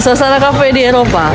Suasana kafe di Eropa.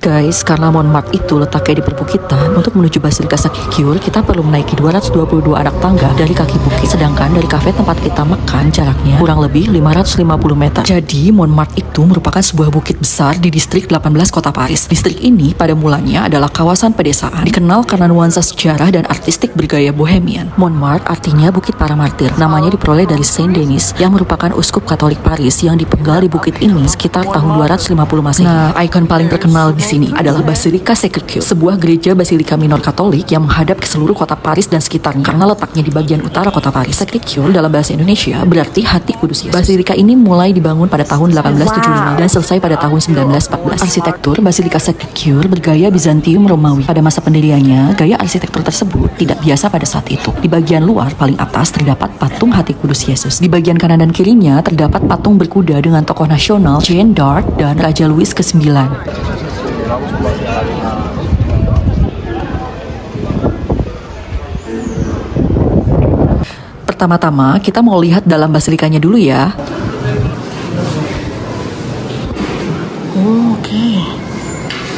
Guys, karena Montmartre itu letaknya di perbukitan, untuk menuju Basilika Sacré-Cœur kita perlu menaiki 222 anak tangga dari kaki bukit, sedangkan dari kafe tempat kita makan jaraknya kurang lebih 550 meter. Jadi Montmartre itu merupakan sebuah bukit besar di distrik 18 kota Paris. Distrik ini pada mulanya adalah kawasan pedesaan, dikenal karena nuansa sejarah dan artistik bergaya bohemian. Montmartre artinya Bukit Para Martir. Namanya diperoleh dari Saint Denis yang merupakan uskup Katolik Paris yang dipenggal di bukit ini sekitar tahun 250 Masehi. Nah, ikon paling terkenal di sini adalah Basilika Sacré-Cœur, sebuah gereja basilika minor Katolik yang menghadap ke seluruh kota Paris dan sekitarnya. Karena letaknya di bagian utara kota Paris, Sacré-Cœur dalam bahasa Indonesia berarti hati kudus Yesus. Basilika ini mulai dibangun pada tahun 1875 dan selesai pada tahun 1914. Arsitektur Basilika Sacré-Cœur bergaya Bizantium Romawi. Pada masa pendiriannya, gaya arsitektur tersebut tidak biasa pada saat itu. Di bagian luar paling atas terdapat patung hati kudus Yesus. Di bagian kanan dan kirinya terdapat patung berkuda dengan tokoh nasional Jeanne d'Arc dan Raja Louis ke-9. Pertama-tama kita mau lihat dalam basilikanya dulu ya. Oke.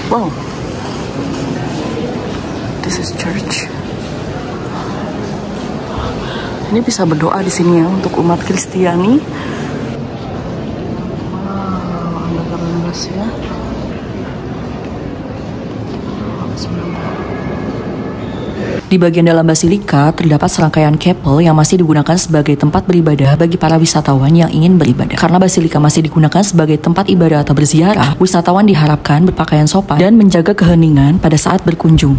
Wow. This is church. Ini bisa berdoa di sini ya untuk umat Kristiani. Wow, ada 18 ya. Di bagian dalam basilika terdapat serangkaian chapel yang masih digunakan sebagai tempat beribadah bagi para wisatawan yang ingin beribadah. Karena basilika masih digunakan sebagai tempat ibadah atau berziarah, wisatawan diharapkan berpakaian sopan dan menjaga keheningan pada saat berkunjung.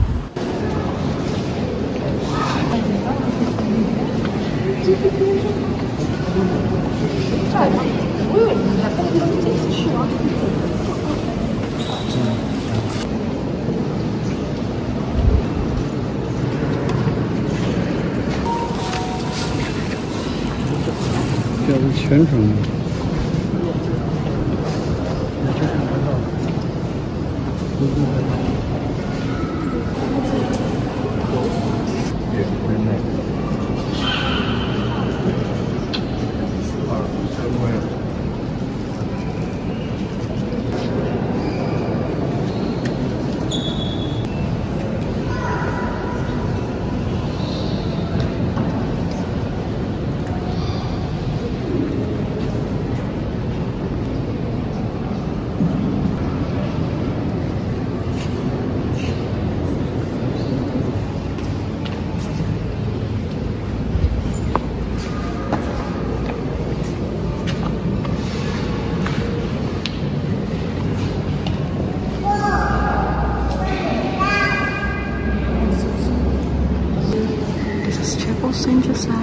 Saint Joseph.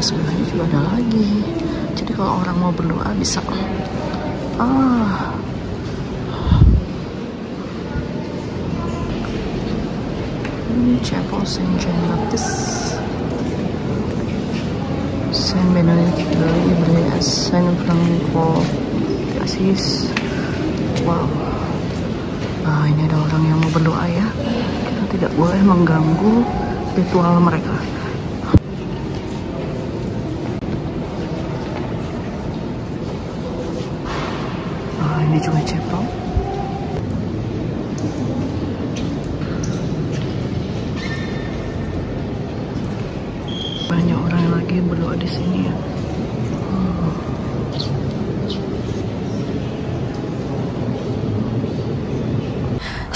Sebelahnya juga ada lagi. Jadi kalau orang mau berdoa bisa. Ini Chapel Saint John Baptist, Saint Benedict de Libres, Saint Franco Assis. Wow. Ini ada orang yang mau berdoa ya. Kita tidak boleh mengganggu ritual mereka. Ini juga chapel. Banyak orang lagi yang berdoa di sini ya.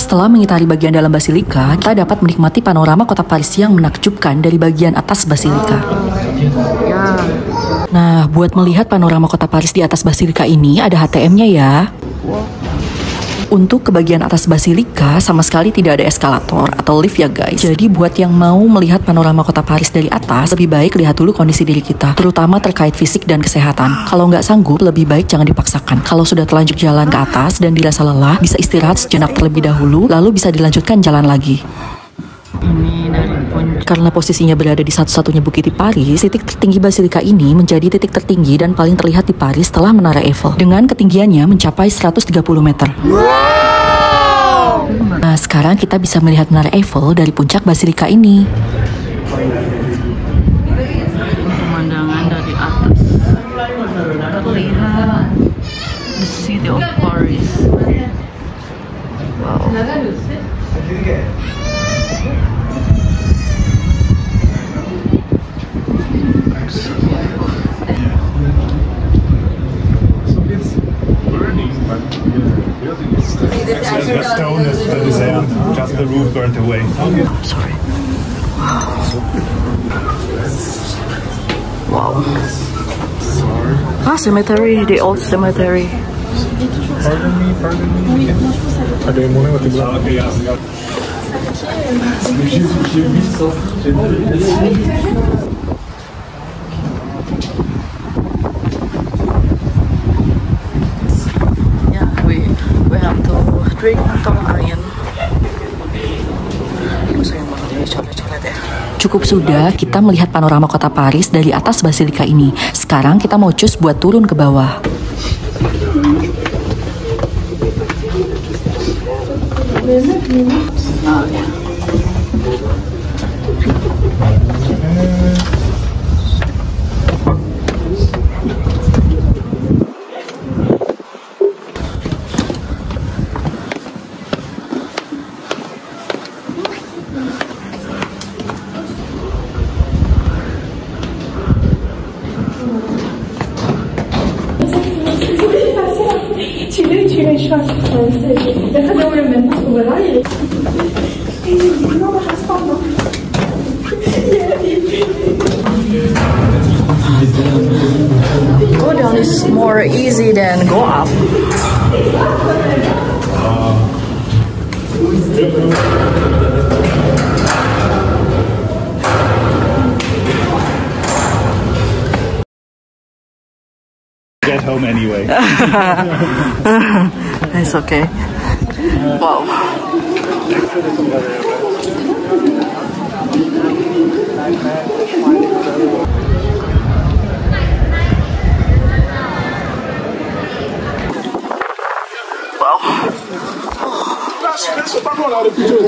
Setelah mengitari bagian dalam basilika, kita dapat menikmati panorama kota Paris yang menakjubkan dari bagian atas basilika. Nah, buat melihat panorama kota Paris di atas basilika ini ada HTM-nya ya. Untuk ke bagian atas basilika sama sekali tidak ada eskalator atau lift ya guys. Jadi buat yang mau melihat panorama kota Paris dari atas, lebih baik lihat dulu kondisi diri kita, terutama terkait fisik dan kesehatan. Kalau nggak sanggup, lebih baik jangan dipaksakan. Kalau sudah terlanjur jalan ke atas dan dirasa lelah, bisa istirahat sejenak terlebih dahulu, lalu bisa dilanjutkan jalan lagi. Ini dari karena posisinya berada di satu-satunya bukit di Paris, titik tertinggi basilika ini menjadi titik tertinggi dan paling terlihat di Paris setelah Menara Eiffel, dengan ketinggiannya mencapai 130 meter. Nah, sekarang kita bisa melihat Menara Eiffel dari puncak basilika ini. Pemandangan dari atas terlihat the city of Paris. Wow. The stone is there, just the roof burnt away. Sorry. Wow. Cemetery, the old cemetery. Pardon me. Ada yang mulai waktu bilang. Yeah, we have to drink tong ayen. Cukup sudah kita melihat panorama kota Paris dari atas basilika ini. Sekarang kita mau cus buat turun ke bawah. Go down is more easy than go up. Get home anyway. It's okay. Wow.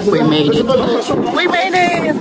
We made it. We made it.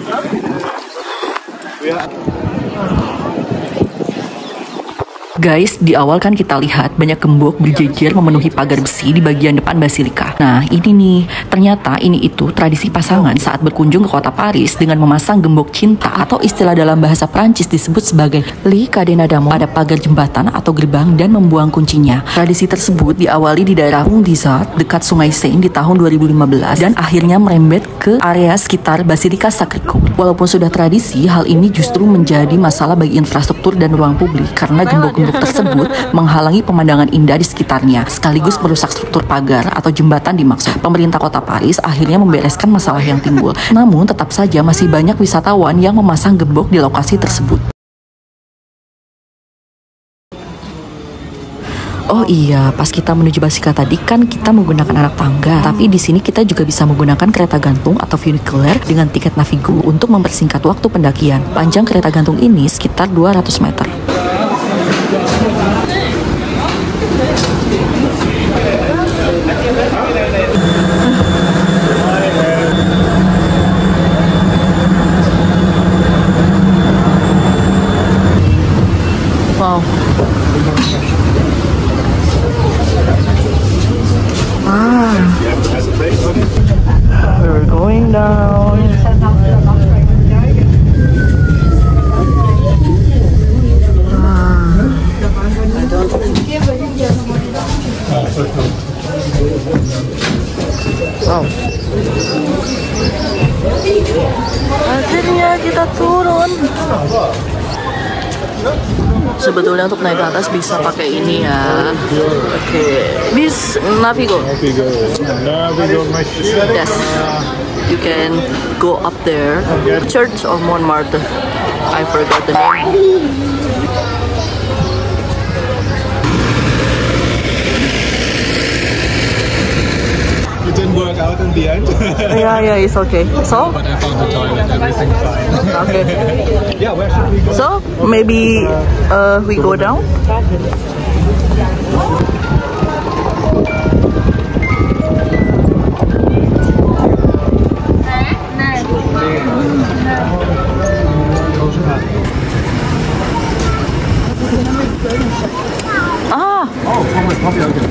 Guys, di awal kan kita lihat banyak gembok berjejer memenuhi pagar besi di bagian depan basilika. Nah, ini nih, ternyata ini itu tradisi pasangan saat berkunjung ke kota Paris dengan memasang gembok cinta atau istilah dalam bahasa Prancis disebut sebagai li cadena d'amour pada pagar jembatan atau gerbang dan membuang kuncinya. Tradisi tersebut diawali di daerah Pont des Arts dekat Sungai Seine di tahun 2015 dan akhirnya merembet ke area sekitar Basilika Sacré-Cœur. Walaupun sudah tradisi, hal ini justru menjadi masalah bagi infrastruktur dan ruang publik karena gembok-gembok tersebut menghalangi pemandangan indah di sekitarnya, sekaligus merusak struktur pagar atau jembatan dimaksud. Pemerintah kota Paris akhirnya membereskan masalah yang timbul. Namun tetap saja masih banyak wisatawan yang memasang gembok di lokasi tersebut. Oh iya, pas kita menuju Basilika tadi kan kita menggunakan anak tangga. Tapi di sini kita juga bisa menggunakan kereta gantung atau funicular dengan tiket Navigo untuk mempersingkat waktu pendakian. Panjang kereta gantung ini sekitar 200 meter. Wow. We're going down. Wow. Akhirnya kita turun. Sebetulnya untuk naik ke atas bisa pakai ini ya. Oke, bis. is Navigo. Navigo machine. Yes. You can go up there. Church of Montmartre. I forgot the name. It didn't work out in the end. Yeah, it's okay. So? But I found the toilet, everything fine. Okay. Yeah, where should we go? So, maybe we go down? Ah! Oh, Thomas, probably okay.